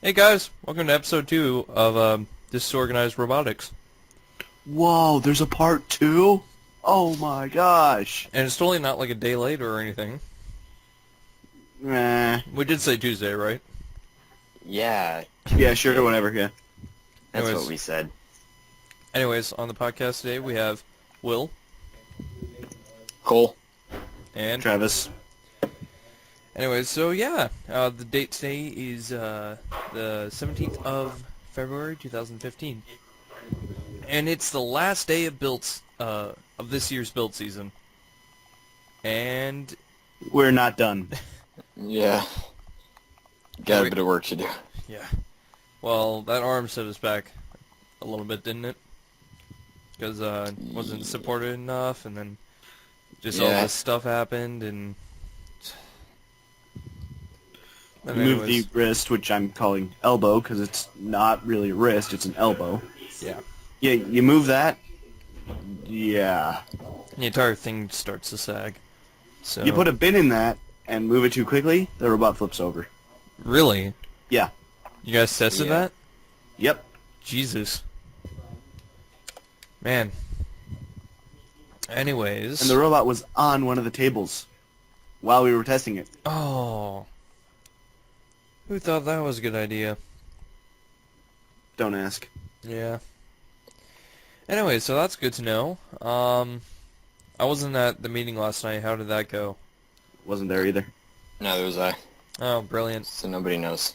Hey guys, welcome to episode 2 of Disorganized Robotics. Whoa, there's a part 2? Oh my gosh. And it's totally not like a day late or anything. Meh. We did say Tuesday, right? Yeah, Yeah, sure, Tuesday. whatever, yeah. That's Anyways. what we said. Anyways, on the podcast today we have Will Cool. and... Travis. Anyways, so yeah, the date today is the 17th of February 2015. And it's the last day of of this year's build season. And... We're not done. Yeah. Got a bit of work to do. yeah. Well, that arm set us back a little bit, didn't it? Because it wasn't supported enough, and then just all Yeah. this stuff happened, and... We moved the wrist, which I'm calling elbow, because it's not really a wrist, it's an elbow. Yeah. Yeah, you move that, yeah. The entire thing starts to sag. So... You put a bit in that, and move it too quickly, the robot flips over. Really? Yeah. You guys tested Yeah. that? Yep. Jesus. Man. Anyways... And the robot was on one of the tables while we were testing it. Oh... Who thought that was a good idea? Don't ask. Yeah. Anyway, so that's good to know. I wasn't at the meeting last night. How did that go? Wasn't there either. Neither was I, Oh, brilliant. so nobody knows.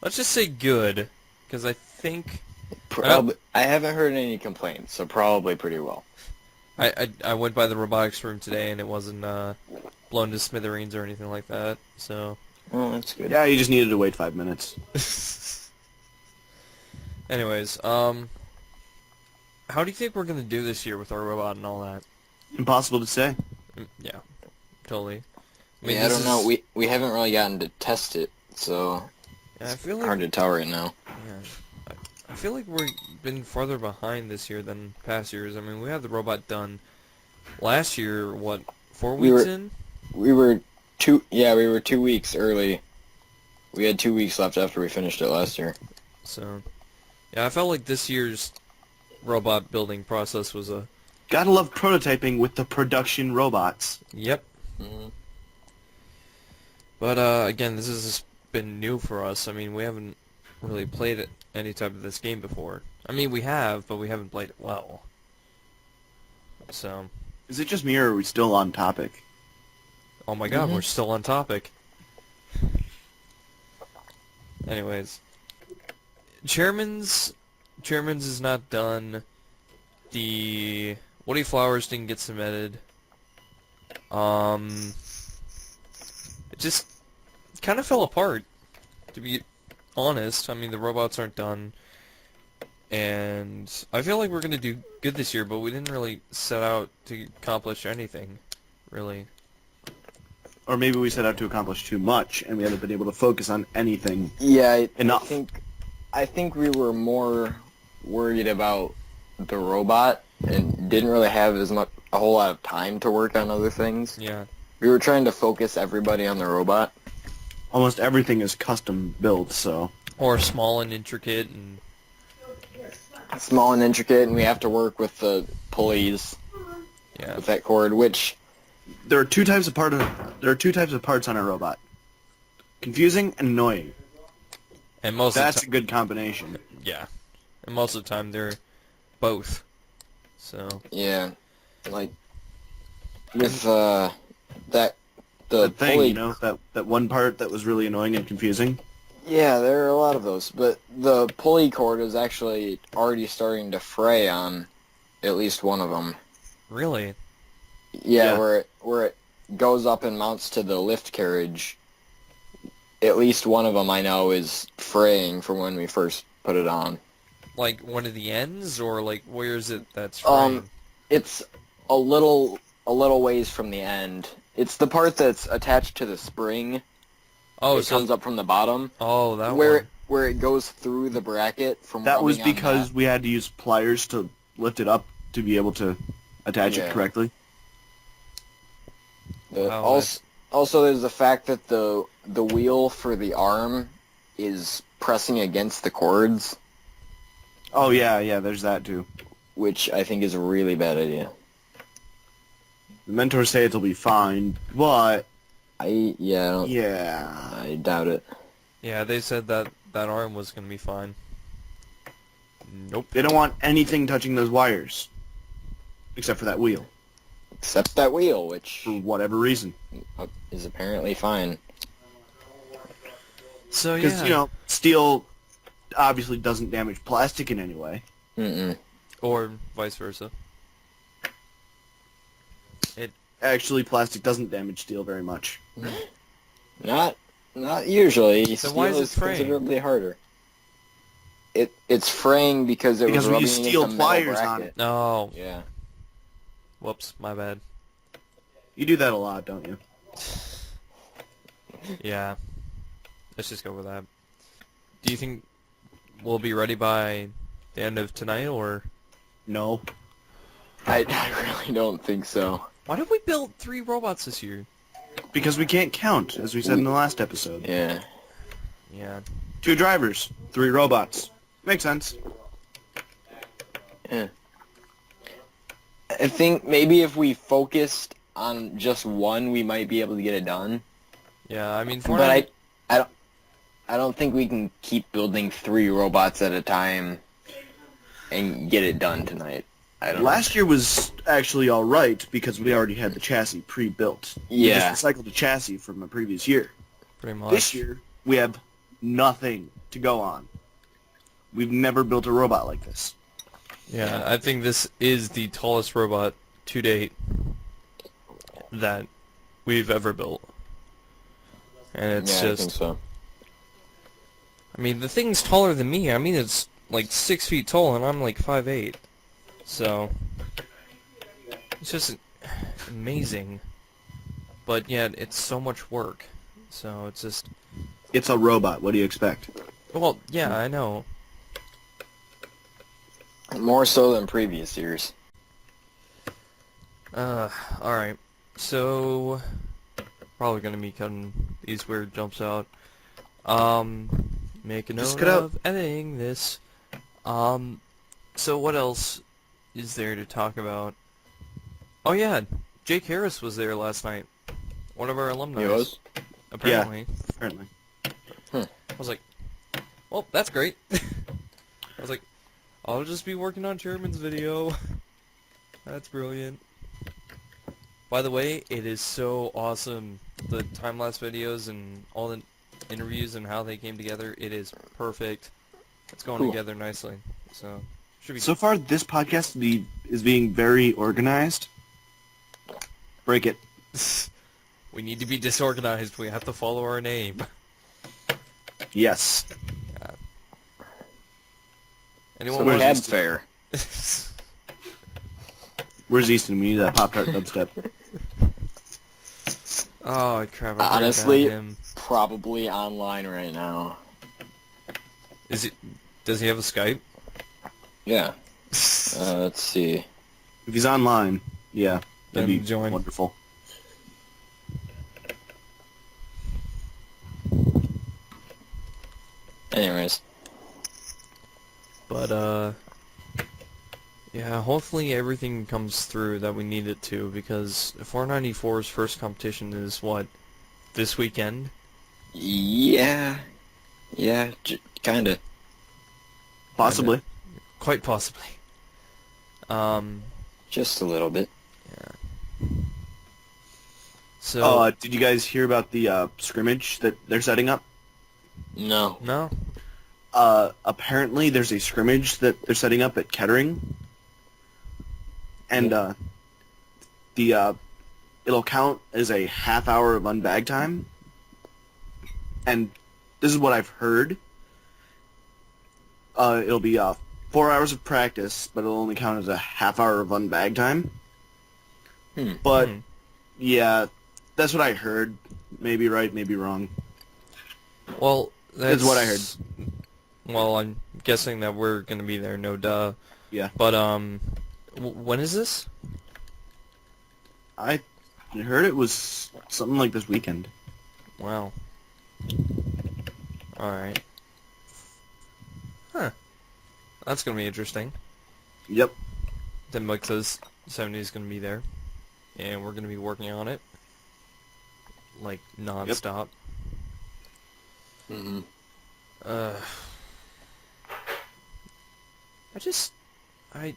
Let's just say good, because I think Probably. I haven't heard any complaints, so probably pretty well. I went by the robotics room today and it wasn't blown to smithereens or anything like that. So Well, that's good. Yeah, you just needed to wait 5 minutes. anyways, how do you think we're gonna do this year with our robot and all that? Impossible to say. Yeah, totally. I mean, I this don't know. is- We haven't really gotten to test it, so I feel like hard to tell right now. yeah, I feel like we've been farther behind this year than past years. I mean, we had the robot done last year. What, 4 We weeks were- in? We were 2 weeks early. We had 2 weeks left after we finished it last year. So, yeah, I felt like this year's robot building process was a... Gotta love prototyping with the production robots. Yep. Mm-hmm. But, again, this has been new for us. I mean, we haven't really played any type of this game before. I mean, we have, but we haven't played it well. So, Is it just me, or are we still on topic? oh my god, Mhm. we're still on topic. Anyways. Chairman's is not done. The Woody Flowers didn't get submitted. It just kind of fell apart, to be honest. I mean, the robots aren't done. And I feel like we're going to do good this year, but we didn't really set out to accomplish anything, really. Or maybe we set out to accomplish too much, and we haven't been able to focus on anything Yeah, enough. I think we were more worried about the robot and didn't really have a whole lot of time to work on other things. Yeah. We were trying to focus everybody on the robot. Almost everything is custom built, so... Or small and intricate, and Small and intricate, and we have to work with the pulleys yeah. with that cord, which There are two types of parts on a robot. Confusing and annoying. And most of That's the a good combination. yeah. And most of the time they're both. So yeah, like with the The thing, pulley. you know, that one part that was really annoying and confusing. Yeah, there are a lot of those, but the pulley cord is actually already starting to fray on at least one of them. really, Yeah, Yeah. where it goes up and mounts to the lift carriage. At least one of them I know is fraying from when we first put it on. like one of the ends, or like where is it that's fraying? It's a little ways from the end. It's the part that's attached to the spring. Oh, It comes up from the bottom. Oh, that where one. it goes through the bracket from That was rubbing on because that. we had to use pliers to lift it up to be able to attach Yeah. it correctly. Wow, Also, there's the fact that the wheel for the arm is pressing against the cords, Oh yeah, there's that too. which I think is a really bad idea. The mentors say it'll be fine, but Yeah, yeah, I doubt it. Yeah, they said that arm was gonna be fine. Nope. they don't want anything touching those wires, except for that wheel, Except that wheel, which for whatever reason. is apparently fine. So Because yeah. you know, steel obviously doesn't damage plastic in any way. Mm-mm. Or vice versa. Actually, plastic doesn't damage steel very much. Not usually. So why is it fraying? Considerably harder. It's fraying because it Because was we rubbing use against steel a metal pliers on bracket. it. No. Yeah. Whoops, my bad. You do that a lot, don't you? Yeah. Let's just go with that. Do you think we'll be ready by the end of tonight, or... No. I really don't think so. Why did we build 3 robots this year? Because we can't count, as we said in the last episode. Yeah. Yeah. 2 drivers, 3 robots. Makes sense. Yeah. I think maybe if we focused on just one, we might be able to get it done. Yeah, I mean... But I don't think we can keep building 3 robots at a time and get it done tonight. I don't know. Last year was actually alright, because we already had the chassis pre-built. We Yeah. just recycled the chassis from the previous year. Pretty much. This year, we have nothing to go on. We've never built a robot like this. Yeah, I think this is the tallest robot to date that we've ever built. And it's Yeah, just... I think so. I mean, the thing's taller than me. I mean, it's like 6 feet tall, and I'm like 5'8". So, it's just amazing. But yet, it's so much work. So, it's just... It's a robot. What do you expect? Well, yeah, I know. More so than previous years. Alright. So, probably gonna be cutting these weird jumps out. Make a Just note cut out. of editing this. So what else is there to talk about? Oh yeah, Jake Harris was there last night. One of our alumni. He was? Apparently. Apparently. I was like, well, that's great. I was like, I'll just be working on Chairman's video. That's brilliant. By the way, it is so awesome. The time-lapse videos and all the interviews and how they came together, it is perfect. It's going Cool. together nicely. So, should be So far, this podcast is being very organized. Break it. We need to be disorganized. We have to follow our name. Yes. Anyone So where's cab this- fair. Where's Easton? We need that Pop-Tart dubstep. Oh crap! I Honestly, forgot him. probably online right now. Is it? Does he have a Skype? Yeah. Let's see. If he's online, yeah, that'd Then be join. wonderful. Anyways. But yeah. Hopefully everything comes through that we need it to, because 494's first competition is what, this weekend? Yeah. Yeah, kinda. Possibly. Quite possibly. Just a little bit. So Did you guys hear about the scrimmage that they're setting up? No. no. Apparently there's a scrimmage that they're setting up at Kettering. And it'll count as a half hour of unbag time. And this is what I've heard. It'll be 4 hours of practice, but it'll only count as a half hour of unbag time. But yeah, that's what I heard. Maybe right, maybe wrong. Well, that's what I heard. Well, I'm guessing that we're gonna be there, no duh. Yeah. But when is this? I heard it was something like this weekend. Wow. All right. That's gonna be interesting. Yep. Then Mike says 70 is gonna be there, and we're gonna be working on it, like non-stop. Mm-hmm. Uh, I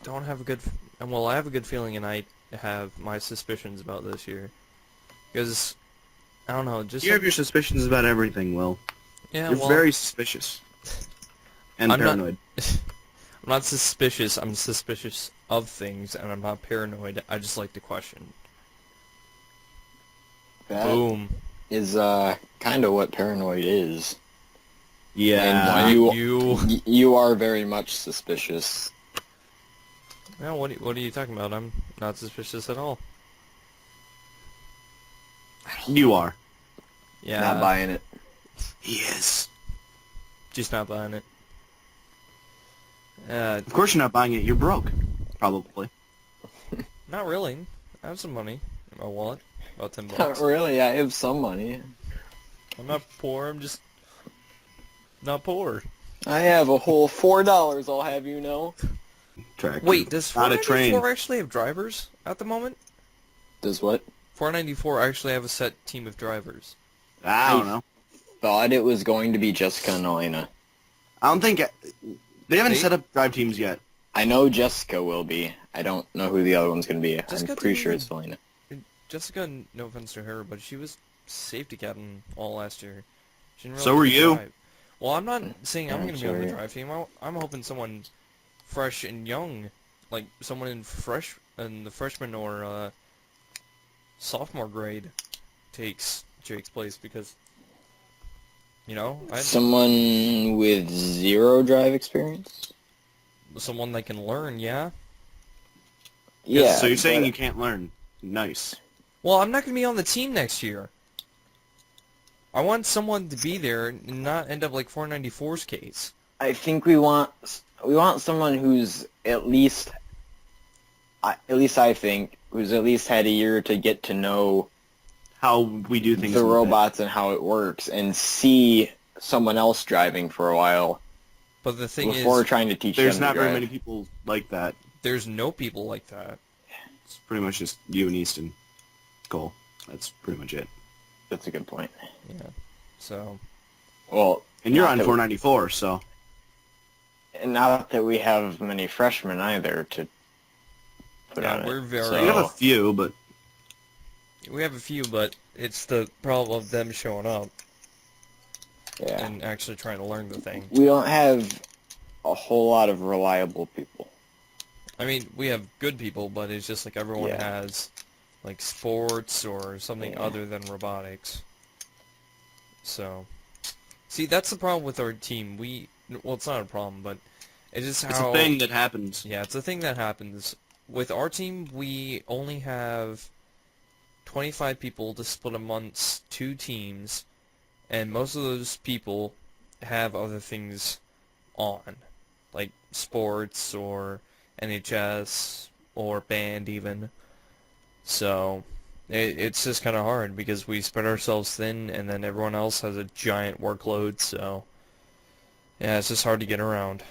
don't have a good, well, I have a good feeling, and I have my suspicions about this year, because I don't know, just You have your suspicions about everything, Will. yeah, You're well, very suspicious. And I'm paranoid. I'm not suspicious. I'm suspicious of things, and I'm not paranoid. I just like to question. That Boom. is kind of what paranoid is. Yeah. And You. you are very much suspicious. No, what are you talking about? I'm not suspicious at all. You are. Yeah. Not buying it. He is. Just not buying it. Of course you're not buying it. You're broke. Probably. Not really. I have some money in my wallet. About $10. Not really. I have some money. I'm not poor. I'm just not poor. I have a whole $4. I'll have you know. Tractor. Wait, does Not a train. 494 actually have drivers at the moment? Does what? 494 actually have a set team of drivers. I don't know. Thought it was going to be Jessica and Elena. I don't think... They haven't They- set up drive teams yet. I know Jessica will be. I don't know who the other one's going to be. Jessica I'm pretty didn't sure even- it's Elena. Jessica, no offense to her, but she was safety captain all last year. She didn't So really were get to you. drive. Well, I'm not saying I'm Yeah, going to be on the sure. drive team. I'm hoping someone fresh and young, like someone in the freshman or sophomore grade, takes Jake's place because, you know, Someone with 0 drive experience? someone that can learn. Yeah. Yeah. So you're saying but you can't learn. Nice. Well, I'm not going to be on the team next year. I want someone to be there and not end up like 494's case. I think we want someone who's at least I think, who's at least had a year to get to know How we do things. the with it. robots and how it works and see someone else driving for a while But the thing before is, trying to teach There's them to not very drive. many people like that. there's no people like that. It's pretty much just you and Easton. Cole. That's pretty much it. That's a good point. Yeah. So, Well, And you're not on that 494, so... and not that we have many freshmen either to put yeah, on we're it. very... So, You have a few, but... We have a few, but it's the problem of them showing up yeah. and actually trying to learn the thing. We don't have a whole lot of reliable people. I mean, we have good people, but it's just like everyone Yeah. has, like, sports or something Yeah. other than robotics. So, see, that's the problem with our team. Well, it's not a problem, but it's just how... It's a thing that happens. Yeah, it's a thing that happens. With our team, we only have 25 people to split amongst 2 teams, and most of those people have other things on, like sports or NHS or band even. So it's just kind of hard because we spread ourselves thin, and then everyone else has a giant workload. So yeah, it's just hard to get around.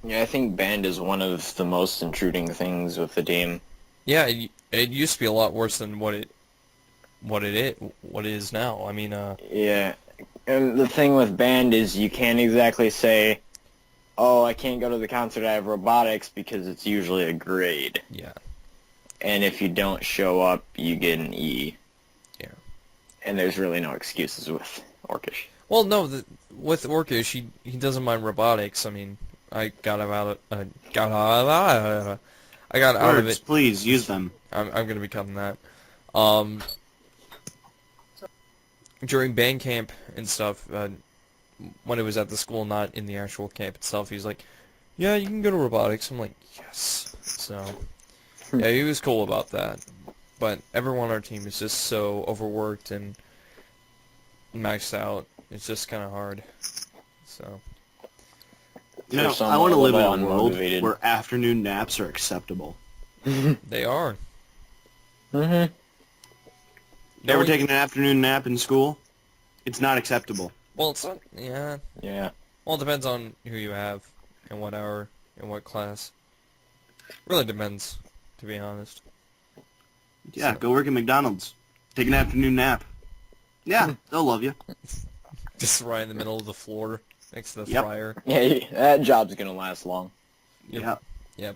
Yeah, I think band is one of the most intruding things with the team. Yeah, it used to be a lot worse than what it is now. I mean, Yeah, and the thing with band is you can't exactly say, oh, I can't go to the concert, I have robotics, because it's usually a grade. yeah, And if you don't show up, you get an E. yeah. And there's really no excuses with Orcish. Well, no, with Orcish, he doesn't mind robotics. I mean, I got out of Words, it. please, use them. I'm gonna be cutting that. During band camp and stuff, when it was at the school, not in the actual camp itself, he's like, "Yeah, you can go to robotics." I'm like, "Yes." So, yeah, he was cool about that. But everyone on our team is just so overworked and maxed out. It's just kind of hard. So, You know, There's some I want to live in a little world unmotivated. where afternoon naps are acceptable. they are. Mm-hmm. Ever taken an afternoon nap in school? It's not acceptable. Well, it's not. Yeah. Yeah. Well, it depends on who you have. and what hour, and what class. Really depends, to be honest. Yeah, So- go work at McDonald's. Take an afternoon nap. Yeah, they'll love you. Just right in the middle of the floor, next to the Yep. fryer. Yeah, that job's gonna last long. Yeah. Yep.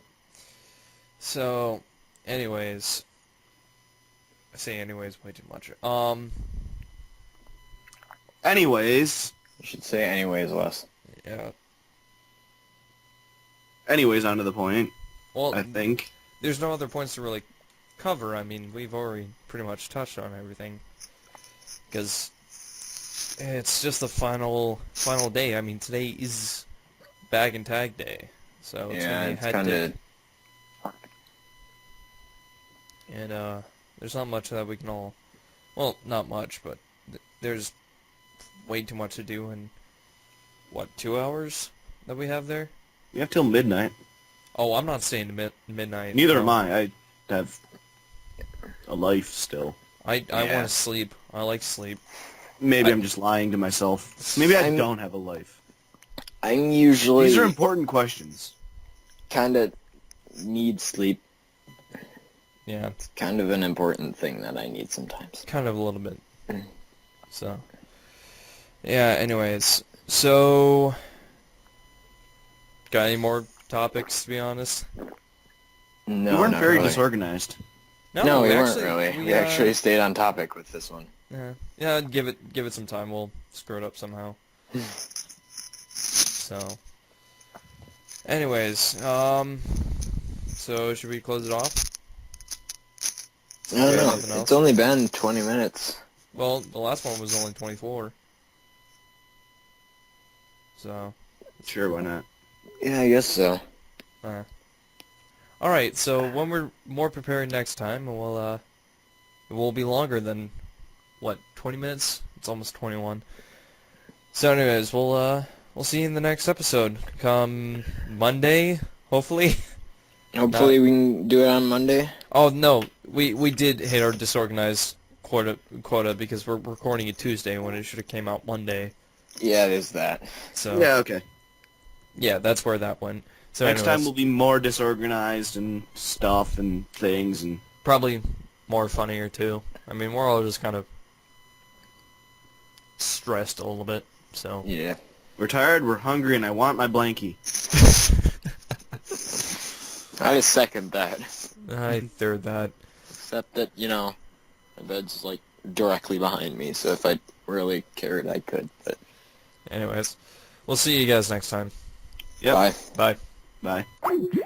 So, anyways, I say anyways way too much. Anyways, You should say anyways, Wes. Yeah. on to the point, Well, I think. there's no other points to really cover. I mean, we've already pretty much touched on everything. Because it's just the final day. I mean, today is bag and tag day. So it's Yeah, gonna be it's head kind day. of... And there's not much that we can all... Well, not much, but there's way too much to do in, what, 2 hours that we have there? You have till midnight. Oh, I'm not staying to midnight. Neither no. am I. I have a life still. I Yeah. want to sleep. I like sleep. Maybe I'm just lying to myself. Maybe I I'm- don't have a life. I'm usually These are important questions. kind of need sleep. Yeah, It's kind of an important thing that I need sometimes. kind of a little bit. So, yeah, anyways. So, got any more topics, to be honest? No, We weren't not very really. disorganized. No, we weren't actually, really. We actually stayed on topic with this one. Yeah, give it some time. We'll screw it up somehow. So, anyways, so should we close it off? I don't know. Nothing else? It's only been 20 minutes. Well, the last one was only 24. So, Sure, why not? Yeah, I guess so. alright, so when we're more prepared next time, we'll, it will be longer than, what, 20 minutes? It's almost 21. So anyways, we'll see you in the next episode. Come Monday, hopefully. Hopefully we can do it on Monday. Oh, no, we did hit our disorganized quota because we're recording it Tuesday when it should have came out Monday. Yeah, it is that. So, Yeah, okay. yeah, that's where that went. So Next anyways, time we'll be more disorganized and stuff and things and... probably more funnier too. I mean, we're all just kind of stressed a little bit, so. Yeah. We're tired, we're hungry, and I want my blankie. I second that. I third that. Except that, you know, my bed's like directly behind me, so if I really cared, I could. But Anyways, we'll see you guys next time. Yep. bye. Bye. Bye.